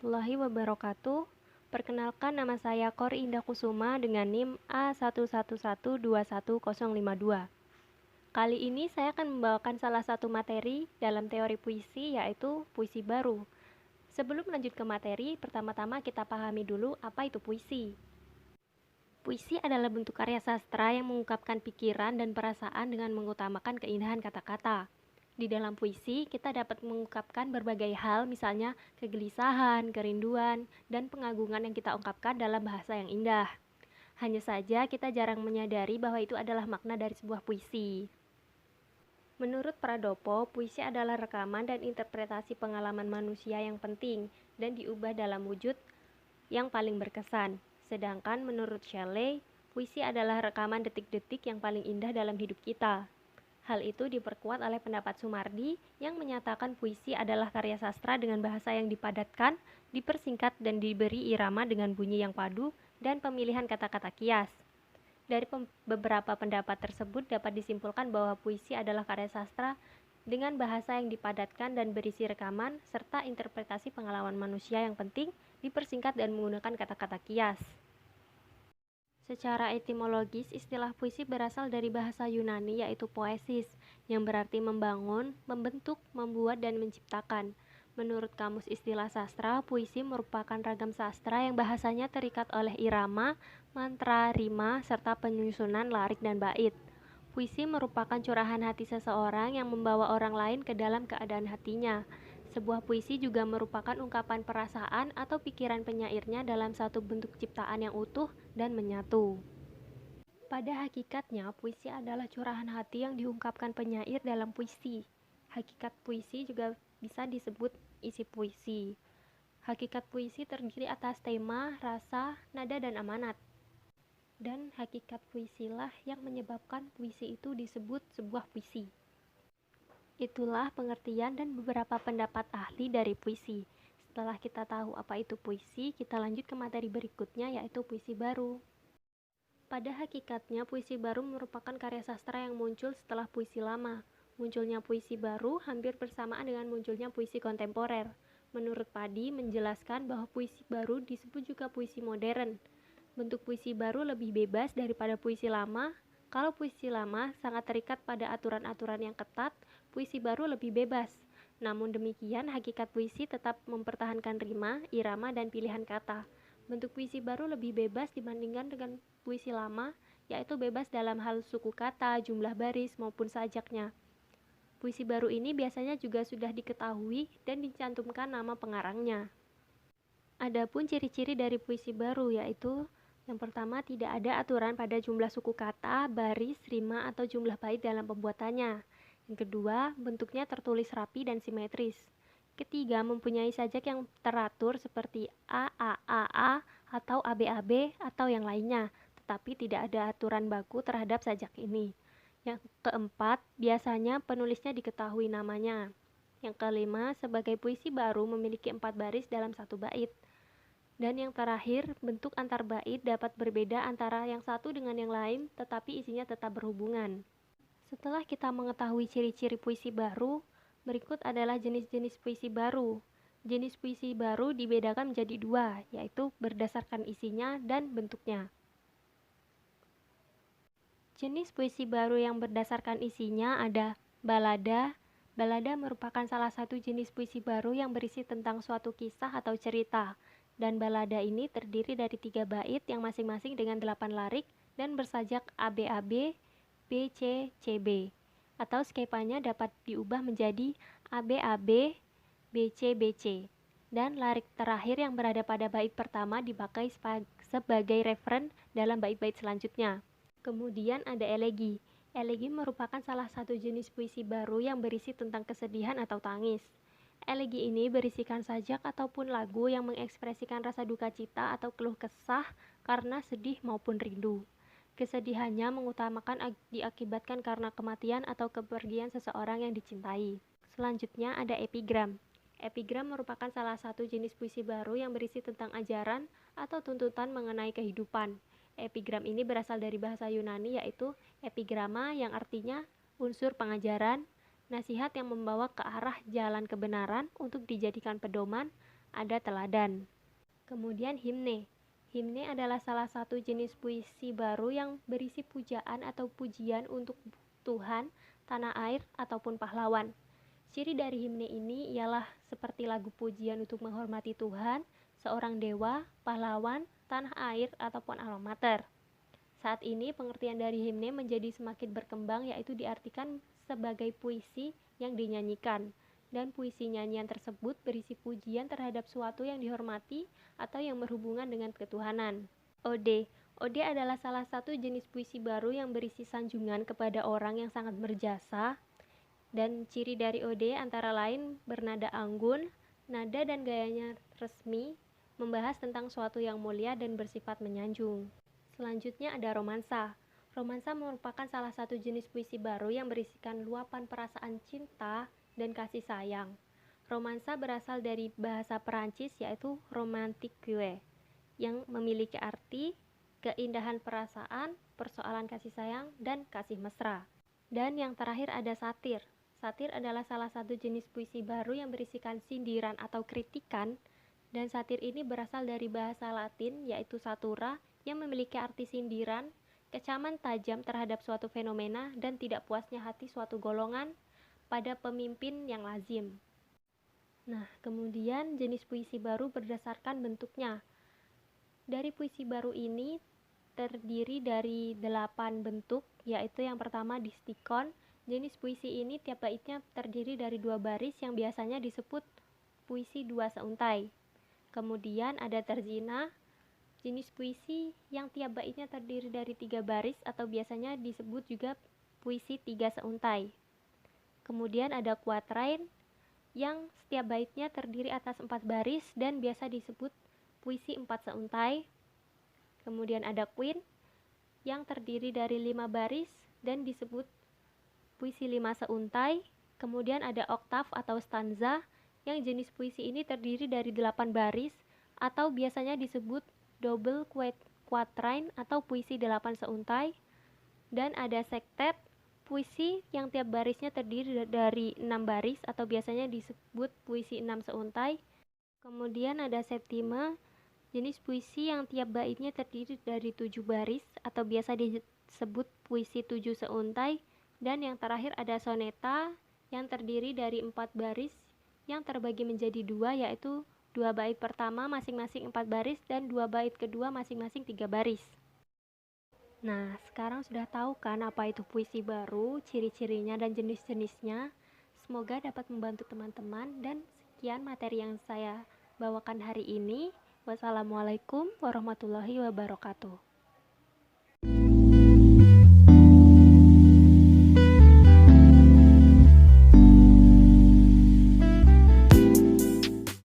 warahmatullahi wabarakatuh. Perkenalkan, nama saya Kori Indah Kusuma dengan NIM A1112152. Kali ini saya akan membawakan salah satu materi dalam teori puisi, yaitu puisi baru. Sebelum lanjut ke materi, pertama-tama kita pahami dulu apa itu puisi. Puisi adalah bentuk karya sastra yang mengungkapkan pikiran dan perasaan dengan mengutamakan keindahan kata-kata. Di dalam puisi, kita dapat mengungkapkan berbagai hal, misalnya kegelisahan, kerinduan, dan pengagungan yang kita ungkapkan dalam bahasa yang indah. Hanya saja kita jarang menyadari bahwa itu adalah makna dari sebuah puisi. Menurut Pradopo, puisi adalah rekaman dan interpretasi pengalaman manusia yang penting dan diubah dalam wujud yang paling berkesan. Sedangkan menurut Shelley, puisi adalah rekaman detik-detik yang paling indah dalam hidup kita. Hal itu diperkuat oleh pendapat Sumardi yang menyatakan puisi adalah karya sastra dengan bahasa yang dipadatkan, dipersingkat dan diberi irama dengan bunyi yang padu dan pemilihan kata-kata kias. Dari beberapa pendapat tersebut dapat disimpulkan bahwa puisi adalah karya sastra dengan bahasa yang dipadatkan dan berisi rekaman serta interpretasi pengalaman manusia yang penting, dipersingkat dan menggunakan kata-kata kias. Secara etimologis, istilah puisi berasal dari bahasa Yunani yaitu poesis, yang berarti membangun, membentuk, membuat, dan menciptakan. Menurut Kamus Istilah Sastra, puisi merupakan ragam sastra yang bahasanya terikat oleh irama, mantra, rima, serta penyusunan larik dan bait. Puisi merupakan curahan hati seseorang yang membawa orang lain ke dalam keadaan hatinya. Sebuah puisi juga merupakan ungkapan perasaan atau pikiran penyairnya dalam satu bentuk ciptaan yang utuh dan menyatu. Pada hakikatnya, puisi adalah curahan hati yang diungkapkan penyair dalam puisi. Hakikat puisi juga bisa disebut isi puisi. Hakikat puisi terdiri atas tema, rasa, nada, dan amanat. Dan hakikat puisilah yang menyebabkan puisi itu disebut sebuah puisi. Itulah pengertian dan beberapa pendapat ahli dari puisi. Setelah kita tahu apa itu puisi, kita lanjut ke materi berikutnya, yaitu puisi baru. Pada hakikatnya, puisi baru merupakan karya sastra yang muncul setelah puisi lama. Munculnya puisi baru hampir bersamaan dengan munculnya puisi kontemporer. Menurut Padi, menjelaskan bahwa puisi baru disebut juga puisi modern. Bentuk puisi baru lebih bebas daripada puisi lama. Kalau puisi lama sangat terikat pada aturan-aturan yang ketat, puisi baru lebih bebas. Namun demikian, hakikat puisi tetap mempertahankan rima, irama, dan pilihan kata. Bentuk puisi baru lebih bebas dibandingkan dengan puisi lama, yaitu bebas dalam hal suku kata, jumlah baris, maupun sajaknya. Puisi baru ini biasanya juga sudah diketahui dan dicantumkan nama pengarangnya. Adapun ciri-ciri dari puisi baru, yaitu yang pertama, tidak ada aturan pada jumlah suku kata, baris, rima, atau jumlah bait dalam pembuatannya. Yang kedua, bentuknya tertulis rapi dan simetris. Ketiga, mempunyai sajak yang teratur seperti A, atau ABAB, atau yang lainnya, tetapi tidak ada aturan baku terhadap sajak ini. Yang keempat, biasanya penulisnya diketahui namanya. Yang kelima, sebagai puisi baru memiliki 4 baris dalam satu bait. Dan yang terakhir, bentuk antar bait dapat berbeda antara yang satu dengan yang lain, tetapi isinya tetap berhubungan. Setelah kita mengetahui ciri-ciri puisi baru, berikut adalah jenis-jenis puisi baru. Jenis puisi baru dibedakan menjadi dua, yaitu berdasarkan isinya dan bentuknya. Jenis puisi baru yang berdasarkan isinya ada balada. Balada merupakan salah satu jenis puisi baru yang berisi tentang suatu kisah atau cerita. Dan balada ini terdiri dari 3 bait yang masing-masing dengan 8 larik dan bersajak ABAB, BC, CB. Atau skepanya dapat diubah menjadi ABAB, BC, BC. Dan larik terakhir yang berada pada bait pertama dipakai sebagai referen dalam bait-bait selanjutnya. Kemudian ada elegi. Elegi merupakan salah satu jenis puisi baru yang berisi tentang kesedihan atau tangis. Elegi ini berisikan sajak ataupun lagu yang mengekspresikan rasa duka cita atau keluh kesah karena sedih maupun rindu. Kesedihannya mengutamakan diakibatkan karena kematian atau kepergian seseorang yang dicintai. Selanjutnya ada epigram. Epigram merupakan salah satu jenis puisi baru yang berisi tentang ajaran atau tuntutan mengenai kehidupan. Epigram ini berasal dari bahasa Yunani yaitu epigrama yang artinya unsur pengajaran, nasihat yang membawa ke arah jalan kebenaran untuk dijadikan pedoman ada teladan. Kemudian himne. Himne adalah salah satu jenis puisi baru yang berisi pujaan atau pujian untuk Tuhan, tanah air, ataupun pahlawan. Ciri dari himne ini ialah seperti lagu pujian untuk menghormati Tuhan, seorang dewa, pahlawan, tanah air, ataupun alma mater. Saat ini pengertian dari himne menjadi semakin berkembang, yaitu diartikan sebagai puisi yang dinyanyikan, dan puisi nyanyian tersebut berisi pujian terhadap suatu yang dihormati atau yang berhubungan dengan ketuhanan. Ode. Ode adalah salah satu jenis puisi baru yang berisi sanjungan kepada orang yang sangat berjasa, dan ciri dari ode antara lain bernada anggun, nada dan gayanya resmi, membahas tentang suatu yang mulia dan bersifat menyanjung. Selanjutnya ada romansa. Romansa merupakan salah satu jenis puisi baru yang berisikan luapan perasaan cinta dan kasih sayang. Romansa berasal dari bahasa Perancis yaitu romantique, yang memiliki arti keindahan perasaan, persoalan kasih sayang, dan kasih mesra. Dan yang terakhir ada satir. Satir adalah salah satu jenis puisi baru yang berisikan sindiran atau kritikan, dan satir ini berasal dari bahasa Latin yaitu satura, yang memiliki arti sindiran, kecaman tajam terhadap suatu fenomena, dan tidak puasnya hati suatu golongan pada pemimpin yang lazim. Nah, kemudian jenis puisi baru berdasarkan bentuknya. Dari puisi baru ini terdiri dari 8 bentuk, yaitu yang pertama distikon. Jenis puisi ini tiap baitnya terdiri dari 2 baris yang biasanya disebut puisi 2 seuntai. Kemudian ada terzina, jenis puisi yang tiap baitnya terdiri dari 3 baris atau biasanya disebut juga puisi 3 seuntai. Kemudian ada kuatrain yang setiap baitnya terdiri atas 4 baris dan biasa disebut puisi 4 seuntai. Kemudian ada quint yang terdiri dari 5 baris dan disebut puisi 5 seuntai. Kemudian ada oktav atau stanza yang jenis puisi ini terdiri dari 8 baris atau biasanya disebut double quatrain atau puisi 8 seuntai. Dan ada sektet, puisi yang tiap barisnya terdiri dari 6 baris atau biasanya disebut puisi 6 seuntai. Kemudian ada septime, jenis puisi yang tiap baitnya terdiri dari 7 baris atau biasa disebut puisi 7 seuntai. Dan yang terakhir ada soneta yang terdiri dari 4 baris yang terbagi menjadi 2, yaitu 2 bait pertama masing-masing 4 baris dan 2 bait kedua masing-masing 3 baris. Nah, sekarang sudah tahu kan apa itu puisi baru, ciri-cirinya dan jenis-jenisnya. Semoga dapat membantu teman-teman, dan sekian materi yang saya bawakan hari ini. Wassalamualaikum warahmatullahi wabarakatuh.